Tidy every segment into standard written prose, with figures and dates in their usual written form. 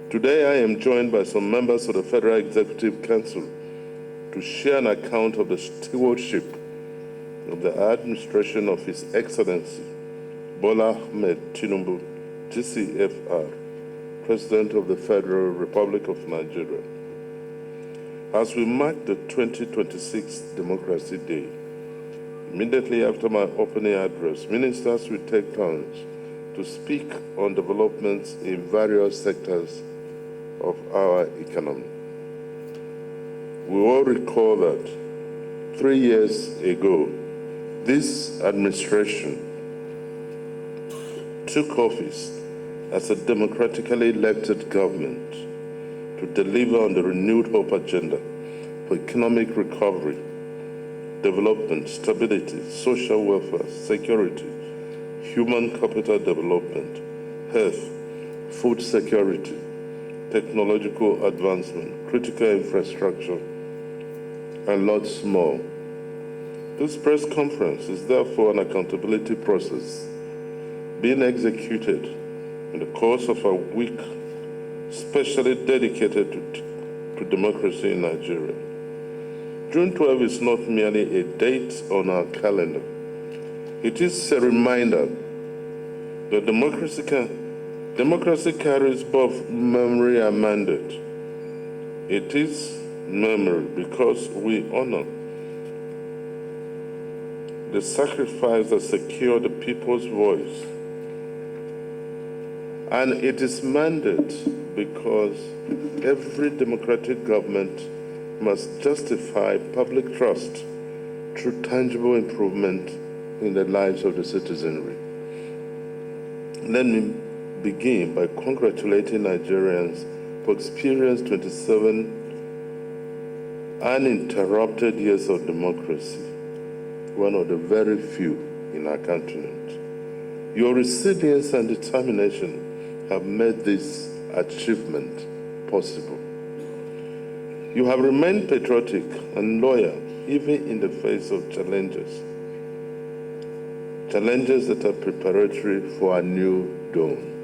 Today, I am joined by some members of the Federal Executive Council to share an account of the stewardship of the administration of His Excellency Bola Tinubu, GCFR, President of the Federal Republic of Nigeria. As we mark the 2026 Democracy Day, immediately after my opening address, ministers will take turns to speak on developments in various sectors of our economy. We all recall that 3 years ago, this administration took office as a democratically elected government to deliver on the renewed hope agenda for economic recovery, development, stability, social welfare, security, human capital development, health, food security, technological advancement, critical infrastructure, and lots more. This press conference is therefore an accountability process being executed in the course of a week specially dedicated to democracy in Nigeria. June 12 is not merely a date on our calendar. It is a reminder that democracy carries both memory and mandate. It is memory because we honor the sacrifice that secured the people's voice. And it is mandate because every democratic government must justify public trust through tangible improvement in the lives of the citizenry. Let me begin by congratulating Nigerians for experiencing 27 uninterrupted years of democracy, one of the very few in our continent. Your resilience and determination have made this achievement possible. You have remained patriotic and loyal even in the face of challenges that are preparatory for a new dawn.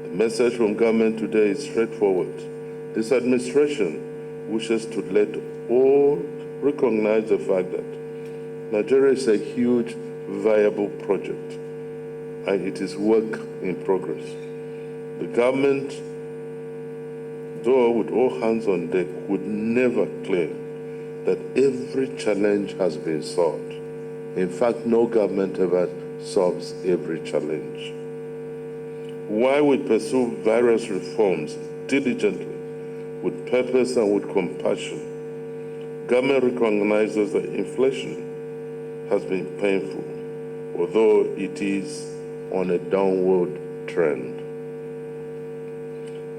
The message from government today is straightforward. This administration wishes to let all recognize the fact that Nigeria is a huge, viable project, and it is work in progress. The government, though with all hands on deck, would never claim that every challenge has been solved. In fact, no government ever solves every challenge. While we pursue various reforms diligently, with purpose and with compassion, government recognizes that inflation has been painful, although it is on a downward trend.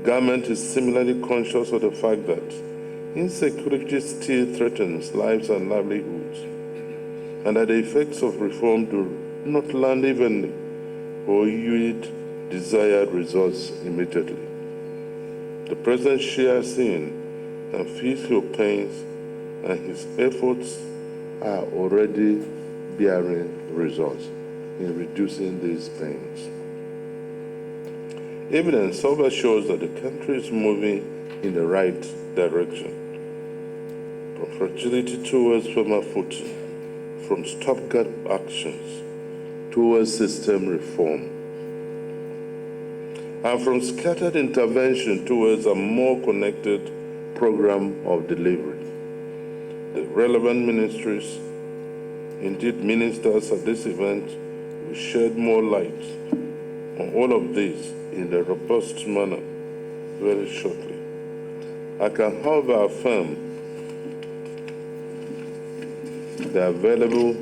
Government is similarly conscious of the fact that insecurity still threatens lives and livelihoods, and that the effects of reform do not land evenly or yield desired results immediately. The President shares in and feels your pains, and his efforts are already bearing results in reducing these pains. Evidence also shows that the country is moving in the right direction, from fragility towards firmer footing, from stopgap actions towards system reform, and from scattered intervention towards a more connected program of delivery. The relevant ministries, indeed ministers at this event, will shed more light on all of this in a robust manner very shortly. I can, however, affirm the available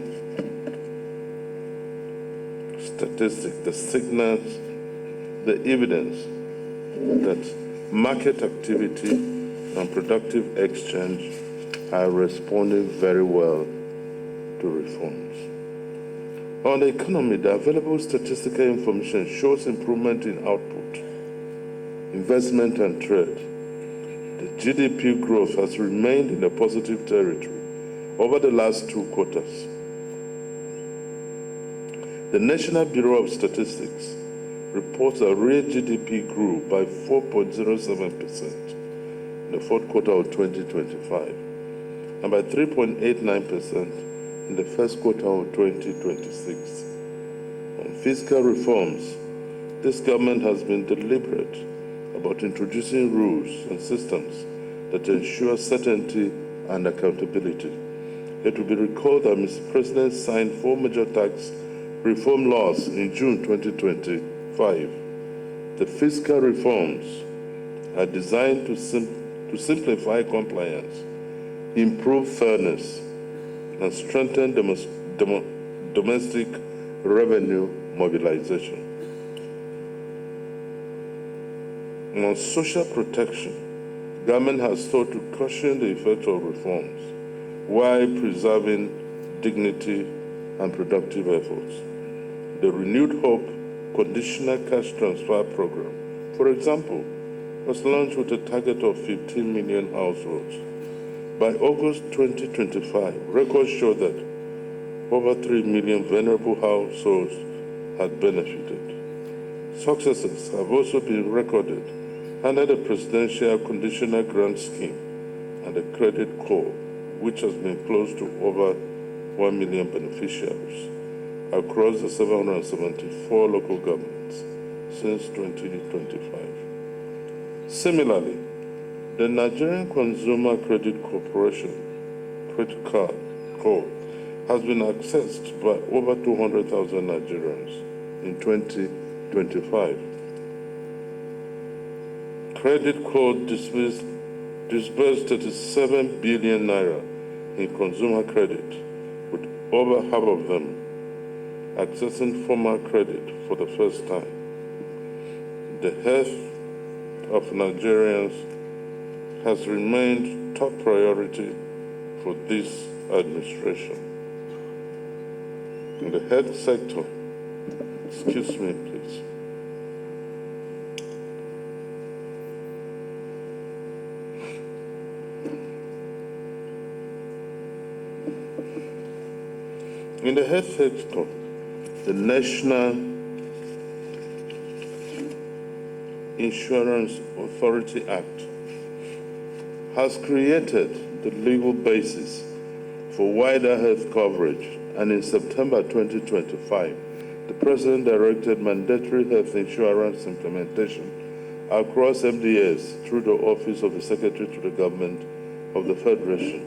statistics, the signals, the evidence that market activity and productive exchange are responding very well to reforms. On the economy, the available statistical information shows improvement in output, investment and trade. The GDP growth has remained in a positive territory over the last 2 quarters. The National Bureau of Statistics reports that real GDP grew by 4.07% in the fourth quarter of 2025 and by 3.89% in the first quarter of 2026. On fiscal reforms, this government has been deliberate about introducing rules and systems that ensure certainty and accountability. It will be recalled that Mr. President signed 4 major tax reform laws in June 2025. The fiscal reforms are designed to simplify compliance, improve fairness, and strengthen domestic revenue mobilization. On social protection, government has sought to cushion the effects of reforms while preserving dignity and productive efforts. The Renewed Hope Conditional Cash Transfer Program, for example, was launched with a target of 15 million households. By August 2025, records show that over 3 million vulnerable households had benefited. Successes have also been recorded under the Presidential Conditional Grant Scheme and the Credit Corps, which has been close to over 1 million beneficiaries across the 774 local governments since 2025. Similarly, the Nigerian Consumer Credit Corporation credit card code has been accessed by over 200,000 Nigerians in 2025. Credit code disbursed 37 billion naira in consumer credit, with over half of them accessing formal credit for the first time. The health of Nigerians has remained top priority for this administration. In the health sector, excuse me, please. In the health sector, the National Insurance Authority Act has created the legal basis for wider health coverage, and in September 2025, the President directed mandatory health insurance implementation across MDS through the Office of the Secretary to the Government of the Federation.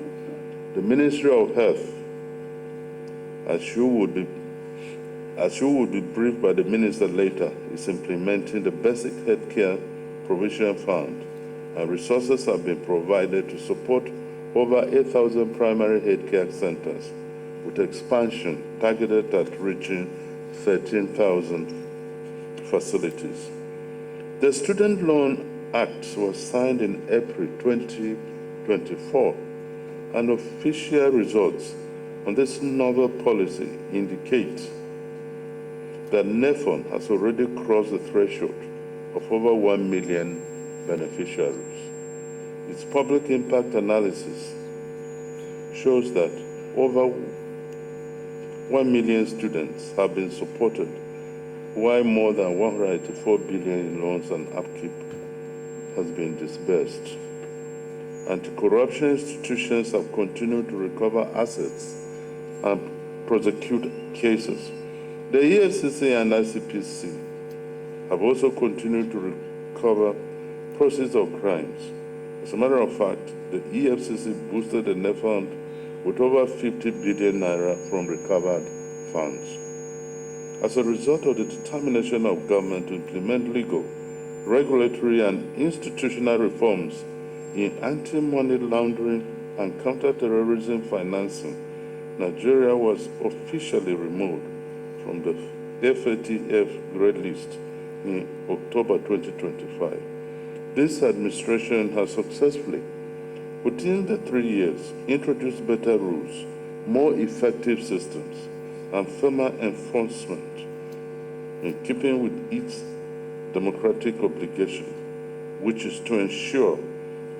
The Ministry of Health, as you would be briefed by the Minister later, is implementing the Basic Healthcare Provision Fund, and resources have been provided to support over 8,000 primary healthcare centers, with expansion targeted at reaching 13,000 facilities. The Student Loan Act was signed in April 2024, and official results on this novel policy indicate that NEFON has already crossed the threshold of over 1 million beneficiaries. Its public impact analysis shows that over 1 million students have been supported, while more than 184 billion in loans and upkeep has been disbursed. Anti-corruption institutions have continued to recover assets and prosecute cases. The EFCC and ICPC have also continued to recover proceeds of crimes. As a matter of fact, the EFCC boosted the net fund with over 50 billion naira from recovered funds. As a result of the determination of government to implement legal, regulatory, and institutional reforms in anti-money laundering and counter-terrorism financing, Nigeria was officially removed from the FATF grade list in October 2025. This administration has successfully, within the 3 years, introduced better rules, more effective systems, and firmer enforcement in keeping with its democratic obligation, which is to ensure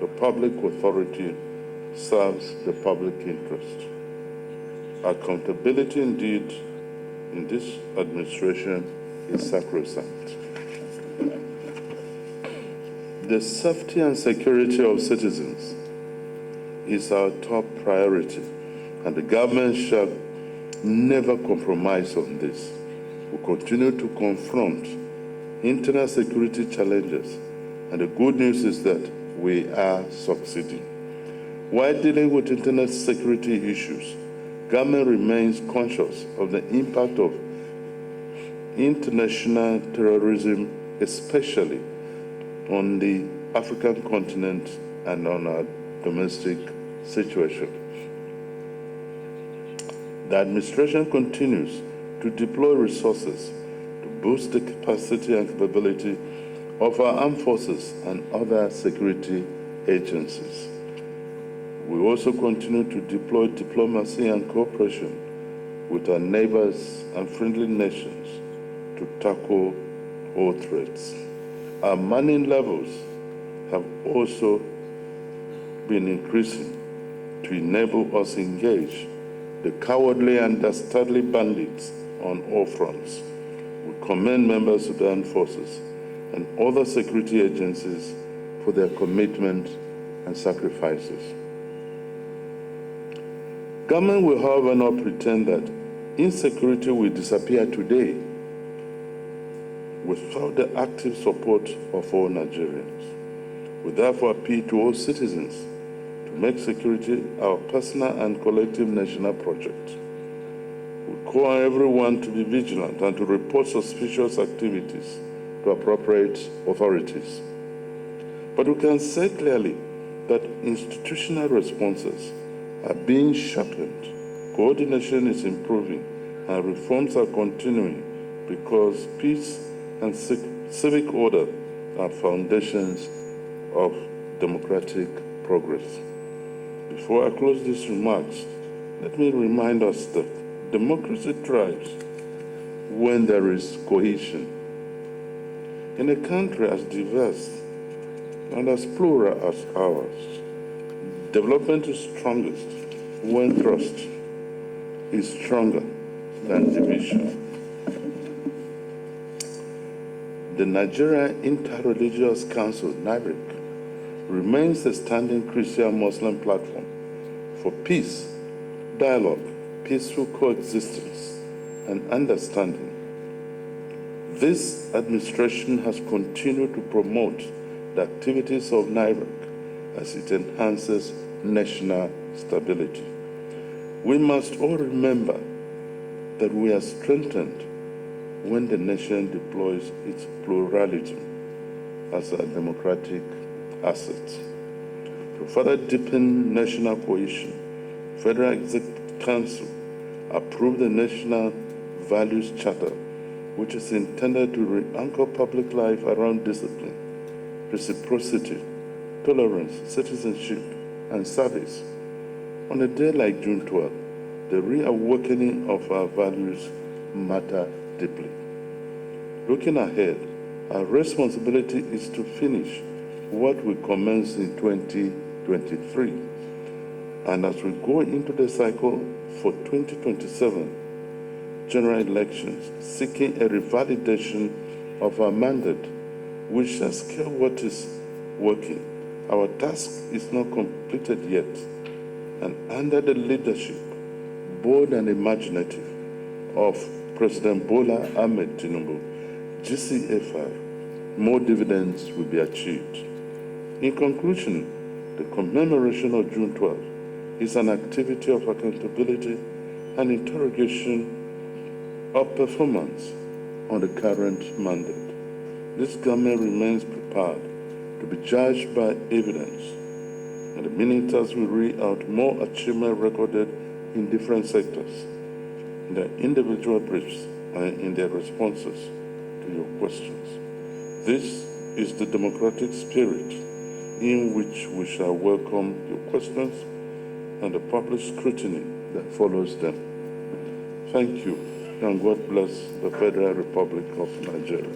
the public authority serves the public interest. Accountability indeed in this administration is sacrosanct. The safety and security of citizens is our top priority, and the government shall never compromise on this. We continue to confront internal security challenges, and the good news is that we are succeeding. While dealing with internal security issues, government remains conscious of the impact of international terrorism, especially on the African continent and on our domestic situation. The administration continues to deploy resources to boost the capacity and capability of our armed forces and other security agencies. We also continue to deploy diplomacy and cooperation with our neighbors and friendly nations to tackle all threats. Our manning levels have also been increasing to enable us to engage the cowardly and dastardly bandits on all fronts. We commend members of the armed forces and other security agencies for their commitment and sacrifices. Government will, however, not pretend that insecurity will disappear today without the active support of all Nigerians. We therefore appeal to all citizens to make security our personal and collective national project. We call on everyone to be vigilant and to report suspicious activities to appropriate authorities. But we can say clearly that institutional responses are being sharpened, coordination is improving, and reforms are continuing because peace and civic order are foundations of democratic progress. Before I close these remarks, let me remind us that democracy thrives when there is cohesion. In a country as diverse and as plural as ours, development is strongest when trust is stronger than division. The Nigeria Interreligious Council, NIRIC, remains a standing Christian Muslim platform for peace, dialogue, peaceful coexistence, and understanding. This administration has continued to promote the activities of NIRIC as it enhances national stability. We must all remember that we are strengthened when the nation deploys its pluralism as a democratic asset. To further deepen national cohesion, Federal Executive Council approved the National Values Charter, which is intended to re-anchor public life around discipline, reciprocity, tolerance, citizenship, and service. On a day like June 12th, the reawakening of our values matter deeply. Looking ahead, our responsibility is to finish what we commenced in 2023. And as we go into the cycle for 2027 general elections, seeking a revalidation of our mandate, we shall scale what is working. Our task is not completed yet, and under the leadership, bold and imaginative, of President Bola Tinubu, GCA5, more dividends will be achieved. In conclusion, the commemoration of June 12 is an activity of accountability and interrogation of performance on the current mandate. This government remains prepared to be judged by evidence, and the ministers will read out more achievements recorded in different sectors, in their individual briefs and in their responses to your questions. This is the democratic spirit in which we shall welcome your questions and the public scrutiny that follows them. Thank you, and God bless the Federal Republic of Nigeria.